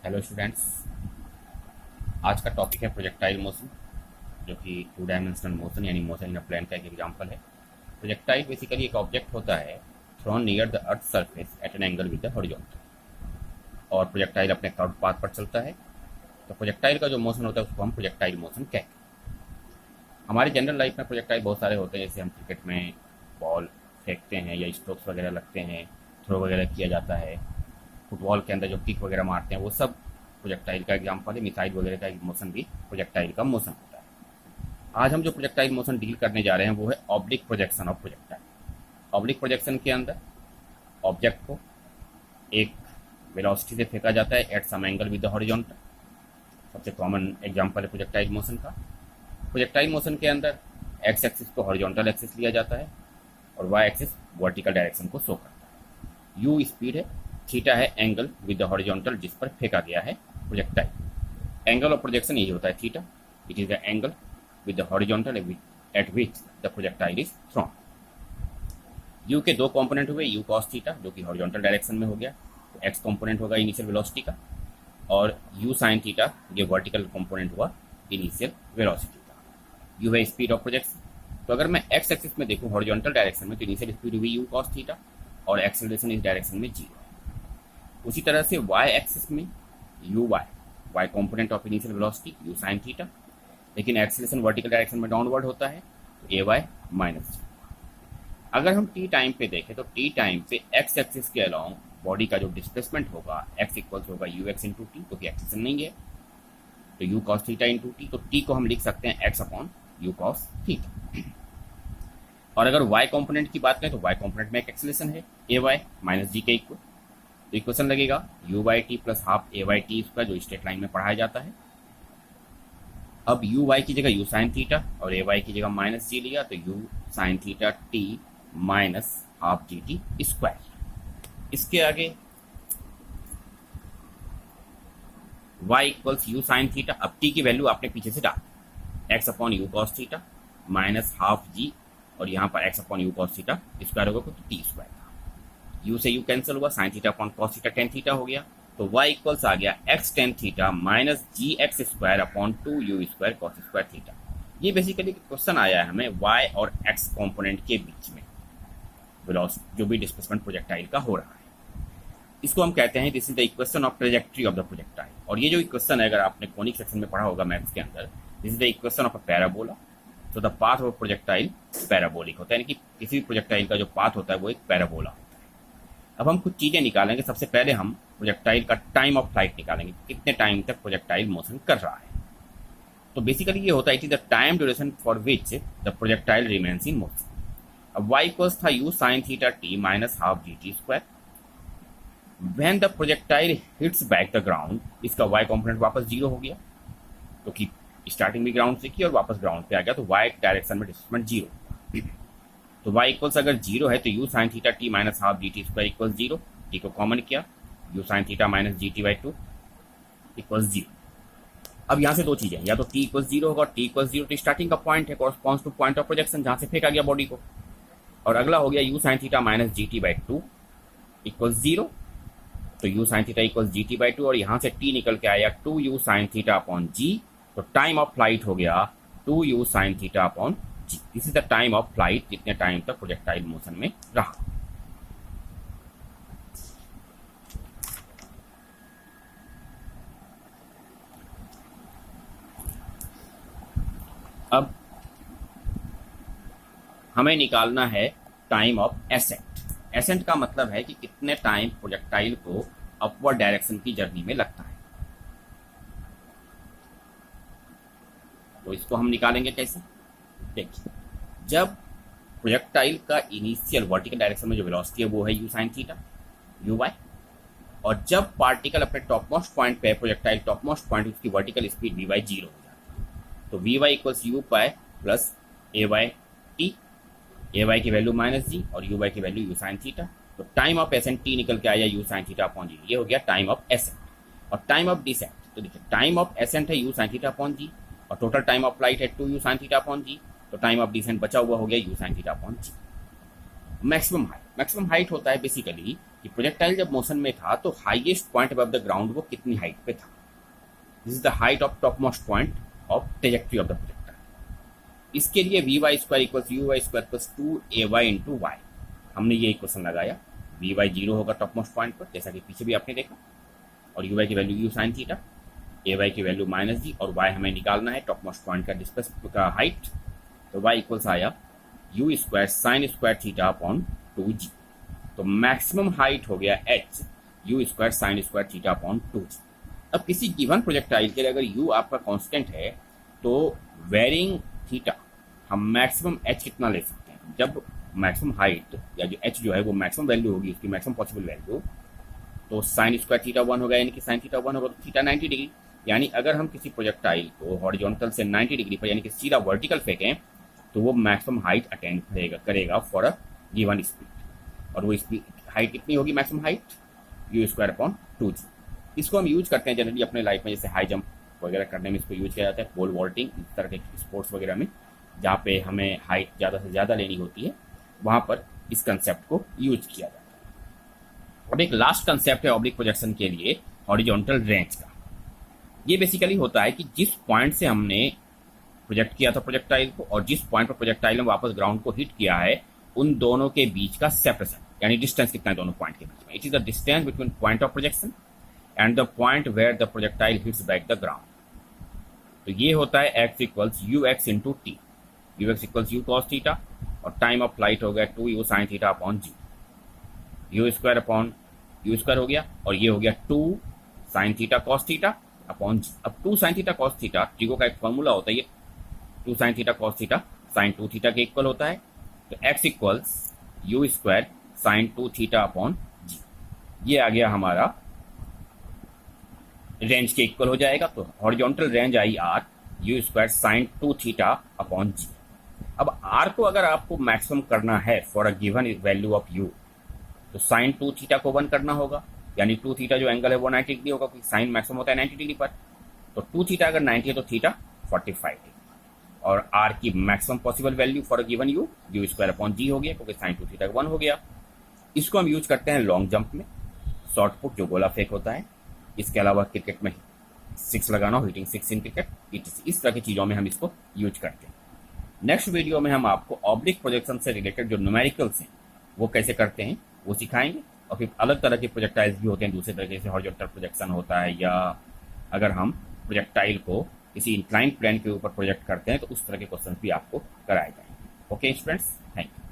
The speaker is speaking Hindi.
Hello students. आज का टॉपिक है प्रोजेक्टाइल मोशन, जो कि टू डायमेंशनल मोशन यानी मोशन इन अ प्लेन का एक एग्जांपल है। प्रोजेक्टाइल बेसिकली एक ऑब्जेक्ट होता है thrown near the earth surface at an angle with the horizontal, और प्रोजेक्टाइल अपने कर्व पाथ पर चलता है। तो प्रोजेक्टाइल का जो मोशन होता है उसको हम प्रोजेक्टाइल मोशन कहते हैं। हमारी जनरल लाइफ में प्रोजेक्टाइल बहुत सारे होते हैं, जैसे हम क्रिकेट में बॉल फेंकते हैं या स्ट्रोक्स वगैरह लगते हैं, थ्रो वगैरह किया जाता है। फुटबॉल के अंदर जो किक वगैरह मारते हैं वो सब प्रोजेक्टाइल का एग्जाम्पल है। मिसाइल वगैरह का मोशन भी प्रोजेक्टाइल का मोशन होता है। आज हम जो प्रोजेक्टाइल मोशन डील करने जा रहे हैं वो है oblique projection of projectile. Oblique projection के अंदर ऑब्जेक्ट को एक वेलोसिटी से फेंका जाता है at some angle with the horizontal. सबसे कॉमन एग्जाम्पल है प्रोजेक्टाइल मोशन का। प्रोजेक्टाइल मोशन के अंदर एक्स एक्सिस को हॉरिजॉन्टल एक्सिस लिया जाता है और वाई एक्सिस वर्टिकल डायरेक्शन को शो करता है। यू स्पीड है, थीटा है एंगल विद द हॉरिजॉन्टल जिस पर फेंका गया है प्रोजेक्टाइल। एंगल ऑफ प्रोजेक्शन यही होता है theta. It is the angle with the horizontal eight which the projectile is throne. You के दो कंपोनेंट हुए, यू कॉस थीटा जो कि हॉरिजॉन्टल डायरेक्शन में हो गया, तो एक्स कंपोनेंट होगा इनिशियल वेलोसिटी का, और यू साइन थीटा ये वर्टिकल कंपोनेंट हुआ इनिशियल वेलोसिटी का। यू है स्पीड ऑफ प्रोजेक्शन। तो अगर मैं एक्स एक्सिस में देखूं हॉरिजॉन्टल डायरेक्शन में, तो इनिशियल स्पीड हुई यू कॉस थीटा और एक्सेलरेशन इस डायरेक्शन में जीरो। उसी तरह से y एक्सिस में U Y component of initial velocity U sine theta, लेकिन एक्सेलरेशन वर्टिकल डायरेक्शन में डाउनवर्ड होता है, तो ए वाई माइनस जी। अगर हम टी टाइम पे देखें तो टी टाइम पे एक्स एक्सिस के अलोंग बॉडी का जो डिस्प्लेसमेंट होगा एक्स इक्वल्स होगा यू एक्स इंटू टी, क्योंकि एक्सेसन नहीं है, तो you cos theta into T, तो टी को हम लिख सकते हैं x upon U cos theta. और अगर y कंपोनेंट की बात करें तो y कंपोनेंट में एक एक्सेलरेशन है ए वाई माइनस जी के इक्वल, तो इक्वेशन लगेगा U by T plus half A Y T square, जो स्ट्रेट लाइन में पढ़ाया जाता है। अब यू वाई की जगह यू साइन थीटा और ए वाई की जगह माइनस जी लिया, तो U sine theta T minus half G T square. इसके आगे y equals U sine theta. अब t की वैल्यू आपने पीछे से डाल, X upon U cos theta minus half G, और यहाँ पर X upon U cos theta square होगा तो टी स्क्वायर था। यू से यू कैंसिल हुआ, sine theta upon cos theta tan theta हो गया, तो y इक्वल्स आ गया x ten theta minus G X square upon two U square cos square theta. ये बेसिकली क्वेश्चन आया है हमें y और x कंपोनेंट के बीच में वेलोसिटी जो भी डिस्प्लेसमेंट प्रोजेक्टाइल का हो रहा है, इसको हम कहते हैं this is the equation of trajectory of the projectile. और ये जो इक्वेशन है, अगर आपने कोनिक सेक्शन में पढ़ा होगा मैथ्स के अंदर, this is the equation of a parabola. तो the path of projectile parabolic होता है, यानी कि किसी भी प्रोजेक्टाइल का जो पाथ होता है वो एक पैराबोला होता है। अब हम कुछ चीजें निकालेंगे। सबसे पहले हम प्रोजेक्टाइल का टाइम ऑफ फ्लाइट निकालेंगे, कितने टाइम तक प्रोजेक्टाइल मोशन कर रहा है। तो बेसिकली ये होता है it is the time duration for which the projectile remains in motion. अब y इक्वल्स था you sine theta T minus half G T square. When the projectile hits back the ground, इसका y कंपोनेंट वापस जीरो हो गया, क्योंकि स्टार्टिंग भी ग्राउंड से की और वापस ग्राउंड पे आ गया, तो y डायरेक्शन में डिस्प्लेसमेंट जीरो। तो y इक्वल्स अगर जीरो है तो U sine theta T minus half G T square equal zero. T को कॉमन किया, you sine theta minus G T by two equal zero. अब यहाँ से दो चीजें, या तो टी इक्वल जीरो होगा, टी इक्वल जीरो तो स्टार्टिंग का पॉइंट है, corresponds two point of projection जहां से फेंका गया बॉडी को, और अगला हो गया you sine theta minus G T by two equal zero. तो U sine theta equal G T by two, और यहाँ से टी निकल के आया two you sine theta upon जी, तो टाइम ऑफ फ्लाइट हो गया two you sine theta upon G. This is the time of flight, जितने टाइम तक प्रोजेक्टाइल मोशन में रहा। अब हमें निकालना है टाइम ऑफ एसेंट। एसेंट का मतलब है कि कितने टाइम प्रोजेक्टाइल को अपवर्ड डायरेक्शन की जर्नी में लगता है। तो इसको हम निकालेंगे कैसे, देखिए। जब प्रोजेक्टाइल का इनिशियल वर्टिकल डायरेक्शन में जो वेलोसिटी है वो है you sine theta U Y, और जब पार्टिकल अपने टॉप मोस्ट पॉइंट पे है, प्रोजेक्टाइल टॉप मोस्ट पॉइंट, उसकी vertical speed V Y zero हो जाती है। तो V Y equals U pi plus A Y T, A Y की वैल्यू माइनस जी और यू वाई की वैल्यू यू साइन थीटा। तो टाइम ऑफ एसेंट टी निकल के आया यू साइन थीटा अपॉन जी, ये हो गया टाइम ऑफ एसेंट। और टाइम ऑफ डिसेंट, तो देखिए टाइम ऑफ एसेंट है you sine theta upon g, और टोटल टाइम ऑफ फ्लाइट है two you sine theta upon जी, तो टाइम ऑफ डिसेंट बचा हुआ हो गया you sine theta upon g. Maximum height होता है बेसिकली कि प्रोजेक्टाइल जब मोशन में था तो highest point above the ground वो कितनी हाइट पे था। This is the height of top most point of trajectory of the projectile. इसके लिए V Y square equals U Y square plus 2ay into Y, हमने ये इक्वेशन लगाया। वी वाई 0 होगा टॉप मोस्ट पॉइंट पर, जैसा कि पीछे भी आपने देखा, और यू वाई की value U sine theta, A Y की वैल्यू माइनस जी, और वाई हमें निकालना है टॉप मोस्ट पॉइंट का डिस्टेंस का हाइट। तो वाई इक्वल्स आया U square sine square theta upon 2g। तो मैक्सिमम हाइट हो गया h U square sine square theta upon 2g। अब किसी गिवन प्रोजेक्टाइल के लिए अगर u आपका कांस्टेंट है तो वेरिंग थीटा हम मैक्सिमम h कितना ले सकते हैं। जब मैक्सिमम हाइट या जो h जो है वो मैक्सिमम वैल्यू होगी, उसकी मैक्सिमम पॉसिबल वैल्यू, तो साइन स्क्वायर थीटा 1 होगा, यानी कि साइन थीटा 1 होगा तो थीटा 90 डिग्री। यानी अगर हम किसी प्रोजेक्टाइल को हॉरिजॉन्टल से 90 डिग्री पर यानी कि सीधा वर्टिकल फेंकें तो वो मैक्सिमम हाइट अटेंड करेगा फॉर अ गिवन स्पीड, और वो स्पीड हाइट कितनी होगी, maximum height you square upon 2g। इसको हम यूज करते हैं जनरली अपने लाइफ में, जैसे हाई जंप वगैरह करने में इसको यूज किया जाता है, पोल वॉल्टिंग, इस तरह के स्पोर्ट्स वगैरह में जहाँ पे हमें हाइट ज़्यादा से ज़्यादा लेनी होती है, वहाँ पर इस कंसेप्ट को यूज किया जाता है। अब एक लास्ट कंसेप्ट है ऑब्लिक प्रोजेक्शन के लिए, हॉरिजॉन्टल रेंज का। ये बेसिकली होता है कि जिस पॉइंट से हमने प्रोजेक्ट किया था प्रोजेक्टाइल को और जिस पॉइंट पर प्रोजेक्टाइल ने वापस ग्राउंड को हिट किया है, उन दोनों के बीच का सेपरेशन, यानी डिस्टेंस कितना है दोनों पॉइंट के बीच में। It is the distance between point of projection and the point where the projectile hits back the ground. तो ये होता है x equals u x into t, u x equals u cos theta, और टाइम ऑफ फ्लाइट हो गया 2u sine theta upon g, u square upon u square हो गया, और ये हो गया 2 sine theta cos theta upon g. अब 2 साइन थीटा कॉस थीटा, टीको का एक फॉर्मूला होता है, ये 2 sine theta cos theta sine 2 theta के इक्वल होता है। तो x equals u square sine 2 theta upon जी, ये आ गया हमारा रेंज के इक्वल हो जाएगा। तो हॉरिजॉन्टल रेंज आई r u square sine 2 theta upon g. अब r को अगर आपको मैक्सिमम करना है for a given value of u, तो साइन 2 थीटा को 1 करना होगा, यानी 2 थीटा जो एंगल है वो 90 डिग्री होगा, क्योंकि साइन मैक्सिमम होता है 90 डिग्री पर। तो 2 थीटा अगर 90 है तो थीटा 45 डिग्री, और r की maximum possible value for given u square upon g हो गया, क्योंकि साइन 2 थीटा 1 हो गया। इसको हम यूज करते हैं लॉन्ग जंप में, शॉर्ट पुट जो गोला फेंक होता है, इसके अलावा क्रिकेट में 6 लगाना, हिटिंग 6 इन क्रिकेट, इस तरह की चीज़ों में हम इसको यूज करते हैं। नेक्स्ट वीडियो में हम आपको ऑब्लिक प्रोजेक्शन से रिलेटेड जो न्यूमेरिकल्स हैं वो कैसे करते हैं वो सिखाएंगे, और फिर अलग तरह के प्रोजेक्टाइल्स भी होते हैं दूसरे तरीके से, हॉरिजॉन्टल प्रोजेक्शन होता है, या अगर हम प्रोजेक्टाइल को किसी इंक्लाइंड प्लेन के ऊपर प्रोजेक्ट करते हैं तो उस तरह के क्वेश्चन भी आपको कराए जाएंगे। Okay students, thank you.